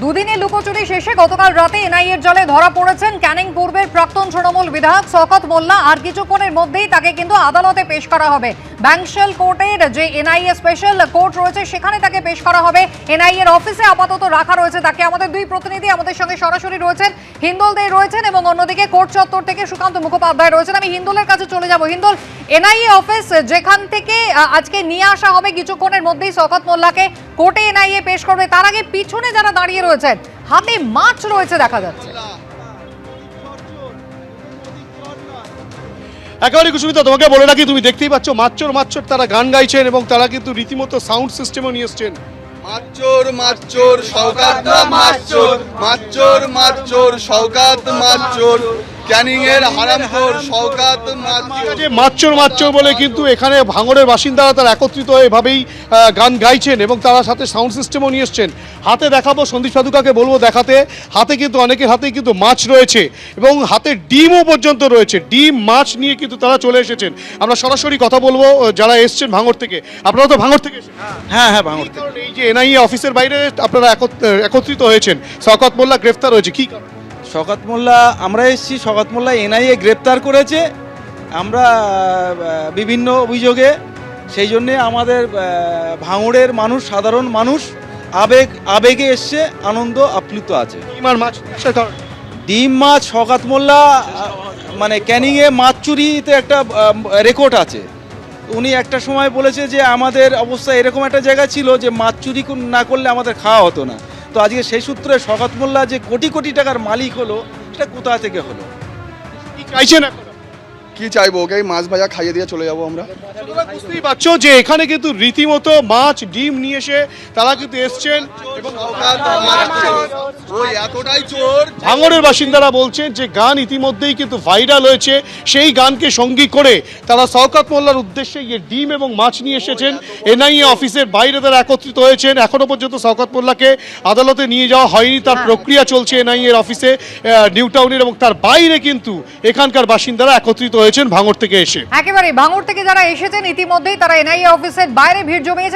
দুদিনের লুকোচুরি শেষে গতকাল রাতে এনআইএর জালে ধরা পড়েছেন ক্যানিং পূর্বের প্রাক্তন তৃণমূল বিধায়ক শওকত মোল্লা। আর কিছুক্ষণের মধ্যেই তাকে কিন্তু আদালতে পেশ করা হবে। ব্যাংকশেল কোর্টের যে এনআইএ স্পেশাল কোর্ট রয়েছে সেখানে তাকে পেশ করা হবে। এনআইএর অফিসে আপাতত রাখা রয়েছে তাকে। আমাদের দুই প্রতিনিধি আমাদের সঙ্গে সরাসরি রয়েছেন, হিন্দোল দে রয়েছেন এবং অন্যদিকে কোর্ট চত্বর থেকে সুকান্ত মুখোপাধ্যায় রয়েছেন। আমি হিন্দোলের কাছে চলে যাব। হিন্দোল, এনআইএ অফিস যেখান থেকে আজকে নিয়ে আসা হবে কিছুক্ষণের মধ্যেই শওকত মোল্লাকে কোর্টে এনআইএ পেশ করবে, তার আগে পিছনে যারা দাঁড়িয়ে রয়েছেন হাতে মাছ রয়েছে দেখা যাচ্ছে। একেবারে কুসুমিতা, তোমাকে বলে রাখি, তুমি দেখতেই পাচ্ছ মাচ্চর মাচ্চর তারা গান গাইছেন এবং তারা কিন্তু রীতিমতো সাউন্ড সিস্টেমও নিয়ে এসছেন। মাচ্চর মাচ্চর শওকত মাচ্চর, মাচ্চর মাচ্চর শওকত মাচ্চর, ক্যানিং এর হারামখোর শওকত মাচ্চর। মাচ্চর মাচ্চর বলে কিন্তু এখানে ভাঙড়ের বাসিন্দারা তারা একত্রিত হয়ে এভাবেই গান গাইছেন এবং তারা সাথে সাউন্ড সিস্টেমও নিয়ে এসছেন। হাতে দেখাবো, সন্দীপ সাধুকাকে বলবো দেখাতে। হাতে কিন্তু অনেকের হাতেই কিন্তু মাছ রয়েছে এবং হাতে ডিমও পর্যন্ত রয়েছে। ডিম মাছ নিয়ে কিন্তু তারা চলে এসেছেন। আমরা সরাসরি কথা বলবো যারা এসছেন ভাঙড় থেকে। আপনারা তো ভাঙড় থেকে এসেছেন? হ্যাঁ হ্যাঁ, ভাঙড় থেকে। এই যে এনআইএ অফিসের বাইরে আপনারা একত্রিত হয়েছেন, শওকত মোল্লা গ্রেফতার হয়েছে, কি কারণ? শওকত মোল্লা, আমরা এসেছি, শওকত মোল্লা এনআইএ গ্রেপ্তার করেছে আমরা বিভিন্ন অভিযোগে। সেই জন্যে আমাদের ভাঙড়ের মানুষ, সাধারণ মানুষ আবেগে এসছে, আনন্দ আপ্লুত আছে। ডিম আর মাছ আসার কারণ? ডিম মাছ, শওকত মোল্লা মানে ক্যানিংয়ে মাছ চুরিতে একটা রেকর্ড আছে। উনি একটা সময় বলেছে যে আমাদের অবস্থা এরকম একটা জায়গা ছিল যে মাছ চুরি না করলে আমাদের খাওয়া হতো না। তো আজকে সেই সূত্রে শওকত মোল্লা যে কোটি কোটি টাকার মালিক হলো, সেটা কোথা থেকে হলো? কি চাইছেন এখন? কি চাইবো? ওকে মাছ ভাজা খাইয়ে দিয়ে চলে যাবো আমরা। বুঝতেই পারছো যে এখানে কিন্তু রীতিমতো মাছ ডিম নিয়ে এসে তারা কিন্তু এসছেন এবং ওই এতটাই চোর। ভাঙড়ের বাসিন্দারা বলছেন যে গান ইতিমধ্যেই কিন্তু ভাইরাল হয়েছে, সেই গানকে সঙ্গী করে তারা শওকত মোল্লার উদ্দেশ্যে গিয়ে ডিম এবং মাছ নিয়ে এসেছেন। এনআইএ অফিসের বাইরে তারা একত্রিত হয়েছেন। এখনো পর্যন্ত শওকত মোল্লাকে আদালতে নিয়ে যাওয়া হয়নি, তার প্রক্রিয়া চলছে এনআইএ এর অফিসে নিউ টাউনের, এবং তার বাইরে কিন্তু এখানকার বাসিন্দারা একত্রিত হয়েছেন ভাঙড় থেকে এসে। একেবারে ভাঙড় থেকে যারা এসেছেন ইতিমধ্যেই তারা এনআইএ অফিসের বাইরে ভিড় জমিয়েছে।